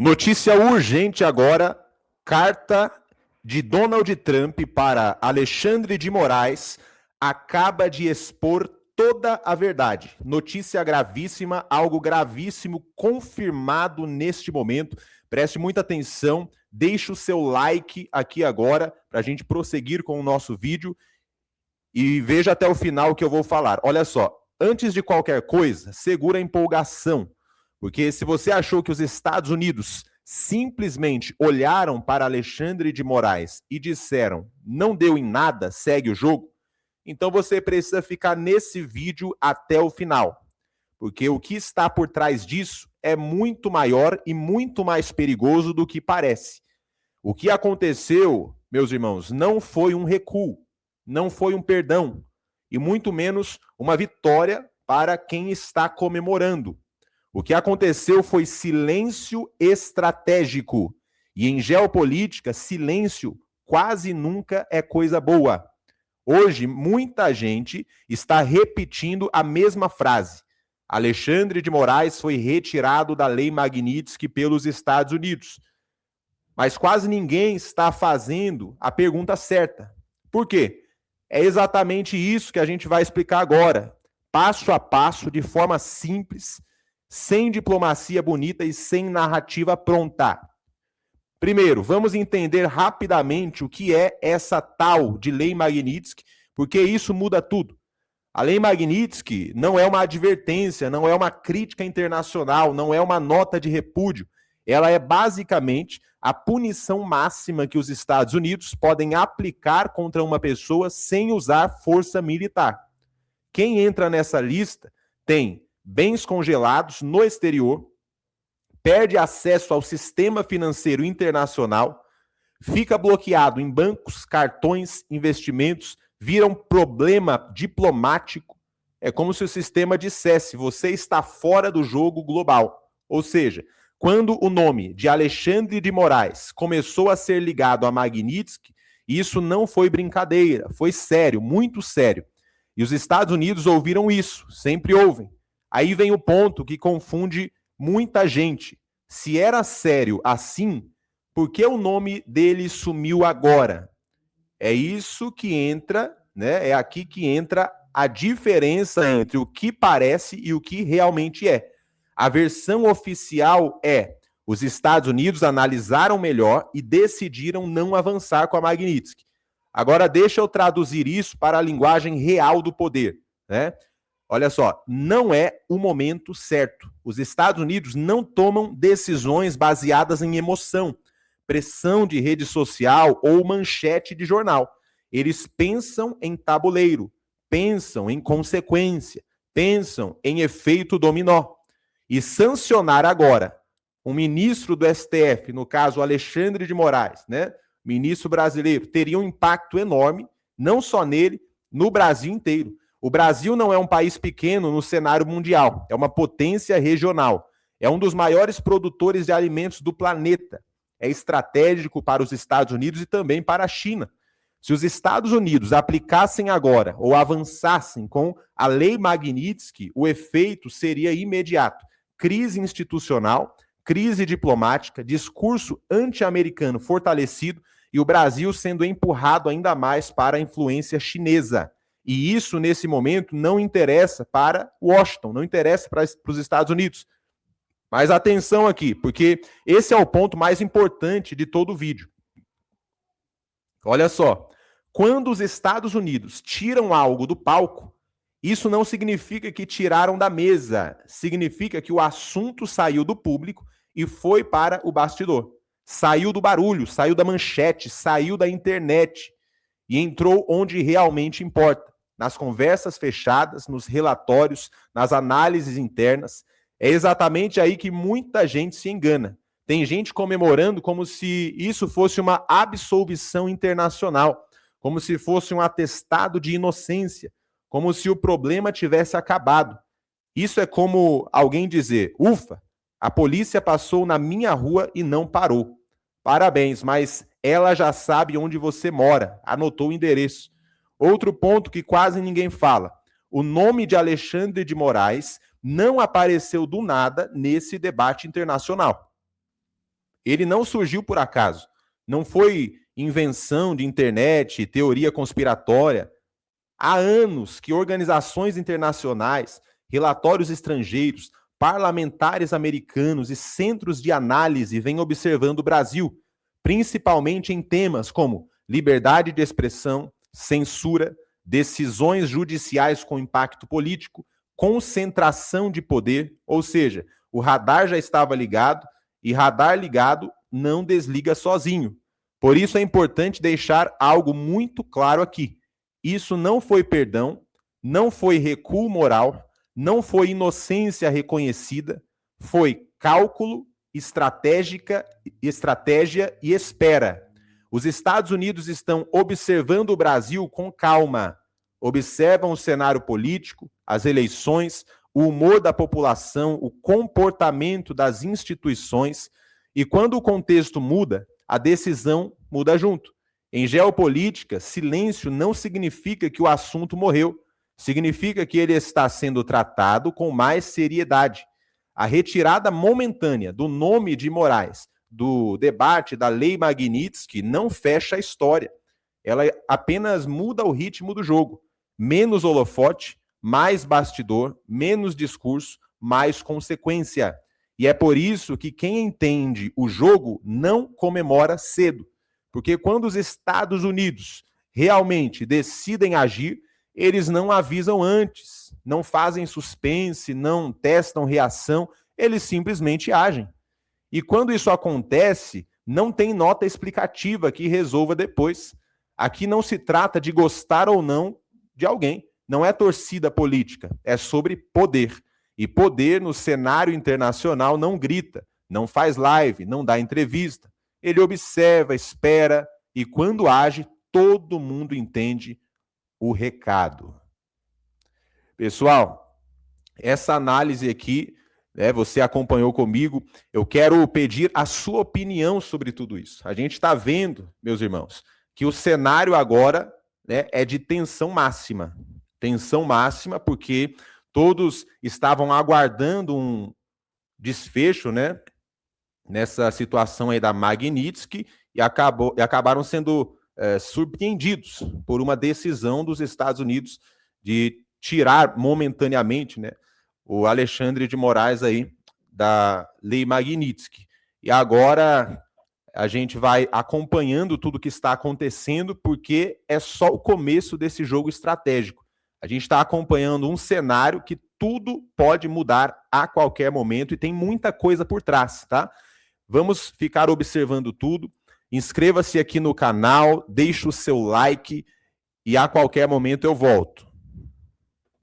Notícia urgente agora, carta de Donald Trump para Alexandre de Moraes acaba de expor toda a verdade. Notícia gravíssima, algo gravíssimo confirmado neste momento. Preste muita atenção, deixe o seu like aqui agora para a gente prosseguir com o nosso vídeo e veja até o final o que eu vou falar. Olha só, antes de qualquer coisa, segura a empolgação. Porque se você achou que os Estados Unidos simplesmente olharam para Alexandre de Moraes e disseram, não deu em nada, segue o jogo, então você precisa ficar nesse vídeo até o final. Porque o que está por trás disso é muito maior e muito mais perigoso do que parece. O que aconteceu, meus irmãos, não foi um recuo, não foi um perdão, e muito menos uma vitória para quem está comemorando. O que aconteceu foi silêncio estratégico. E em geopolítica, silêncio quase nunca é coisa boa. Hoje, muita gente está repetindo a mesma frase. Alexandre de Moraes foi retirado da Lei Magnitsky pelos Estados Unidos. Mas quase ninguém está fazendo a pergunta certa. Por quê? É exatamente isso que a gente vai explicar agora. Passo a passo, de forma simples, sem diplomacia bonita e sem narrativa pronta. Primeiro, vamos entender rapidamente o que é essa tal de Lei Magnitsky, porque isso muda tudo. A Lei Magnitsky não é uma advertência, não é uma crítica internacional, não é uma nota de repúdio. Ela é basicamente a punição máxima que os Estados Unidos podem aplicar contra uma pessoa sem usar força militar. Quem entra nessa lista tem bens congelados no exterior, perde acesso ao sistema financeiro internacional, fica bloqueado em bancos, cartões, investimentos, vira um problema diplomático. É como se o sistema dissesse, você está fora do jogo global. Ou seja, quando o nome de Alexandre de Moraes começou a ser ligado a Magnitsky, isso não foi brincadeira, foi sério, muito sério. E os Estados Unidos ouviram isso, sempre ouvem. Aí vem o ponto que confunde muita gente. Se era sério assim, por que o nome dele sumiu agora? É isso que entra, né? É aqui que entra a diferença entre o que parece e o que realmente é. A versão oficial é: os Estados Unidos analisaram melhor e decidiram não avançar com a Magnitsky. Agora deixa eu traduzir isso para a linguagem real do poder, né? Olha só, não é o momento certo. Os Estados Unidos não tomam decisões baseadas em emoção, pressão de rede social ou manchete de jornal. Eles pensam em tabuleiro, pensam em consequência, pensam em efeito dominó. E sancionar agora um ministro do STF, no caso Alexandre de Moraes, né, ministro brasileiro, teria um impacto enorme, não só nele, no Brasil inteiro. O Brasil não é um país pequeno no cenário mundial, é uma potência regional. É um dos maiores produtores de alimentos do planeta. É estratégico para os Estados Unidos e também para a China. Se os Estados Unidos aplicassem agora ou avançassem com a Lei Magnitsky, o efeito seria imediato. Crise institucional, crise diplomática, discurso anti-americano fortalecido e o Brasil sendo empurrado ainda mais para a influência chinesa. E isso, nesse momento, não interessa para Washington, não interessa para os Estados Unidos. Mas atenção aqui, porque esse é o ponto mais importante de todo o vídeo. Olha só, quando os Estados Unidos tiram algo do palco, isso não significa que tiraram da mesa, significa que o assunto saiu do público e foi para o bastidor. Saiu do barulho, saiu da manchete, saiu da internet e entrou onde realmente importa. Nas conversas fechadas, nos relatórios, nas análises internas. É exatamente aí que muita gente se engana. Tem gente comemorando como se isso fosse uma absolvição internacional, como se fosse um atestado de inocência, como se o problema tivesse acabado. Isso é como alguém dizer, ufa, a polícia passou na minha rua e não parou. Parabéns, mas ela já sabe onde você mora, anotou o endereço. Outro ponto que quase ninguém fala. O nome de Alexandre de Moraes não apareceu do nada nesse debate internacional. Ele não surgiu por acaso. Não foi invenção de internet, teoria conspiratória. Há anos que organizações internacionais, relatórios estrangeiros, parlamentares americanos e centros de análise vêm observando o Brasil, principalmente em temas como liberdade de expressão, censura, decisões judiciais com impacto político, concentração de poder, ou seja, o radar já estava ligado e radar ligado não desliga sozinho. Por isso é importante deixar algo muito claro aqui. Isso não foi perdão, não foi recuo moral, não foi inocência reconhecida, foi cálculo, estratégia e espera. Os Estados Unidos estão observando o Brasil com calma. Observam o cenário político, as eleições, o humor da população, o comportamento das instituições. E quando o contexto muda, a decisão muda junto. Em geopolítica, silêncio não significa que o assunto morreu. Significa que ele está sendo tratado com mais seriedade. A retirada momentânea do nome de Moraes do debate da Lei Magnitsky não fecha a história. Ela apenas muda o ritmo do jogo. Menos holofote, mais bastidor, menos discurso, mais consequência. E é por isso que quem entende o jogo não comemora cedo. Porque quando os Estados Unidos realmente decidem agir, eles não avisam antes, não fazem suspense, não testam reação, eles simplesmente agem. E quando isso acontece, não tem nota explicativa que resolva depois. Aqui não se trata de gostar ou não de alguém. Não é torcida política, é sobre poder. E poder no cenário internacional não grita, não faz live, não dá entrevista. Ele observa, espera e quando age, todo mundo entende o recado. Pessoal, essa análise aqui, né, você acompanhou comigo, eu quero pedir a sua opinião sobre tudo isso. A gente está vendo, meus irmãos, que o cenário agora, né, é de tensão máxima. Tensão máxima porque todos estavam aguardando um desfecho, né, nessa situação aí da Magnitsky e acabaram sendo surpreendidos por uma decisão dos Estados Unidos de tirar momentaneamente, né, o Alexandre de Moraes aí da Lei Magnitsky. E agora a gente vai acompanhando tudo que está acontecendo, porque é só o começo desse jogo estratégico. A gente está acompanhando um cenário que tudo pode mudar a qualquer momento e tem muita coisa por trás, tá? Vamos ficar observando tudo. Inscreva-se aqui no canal, deixe o seu like e a qualquer momento eu volto.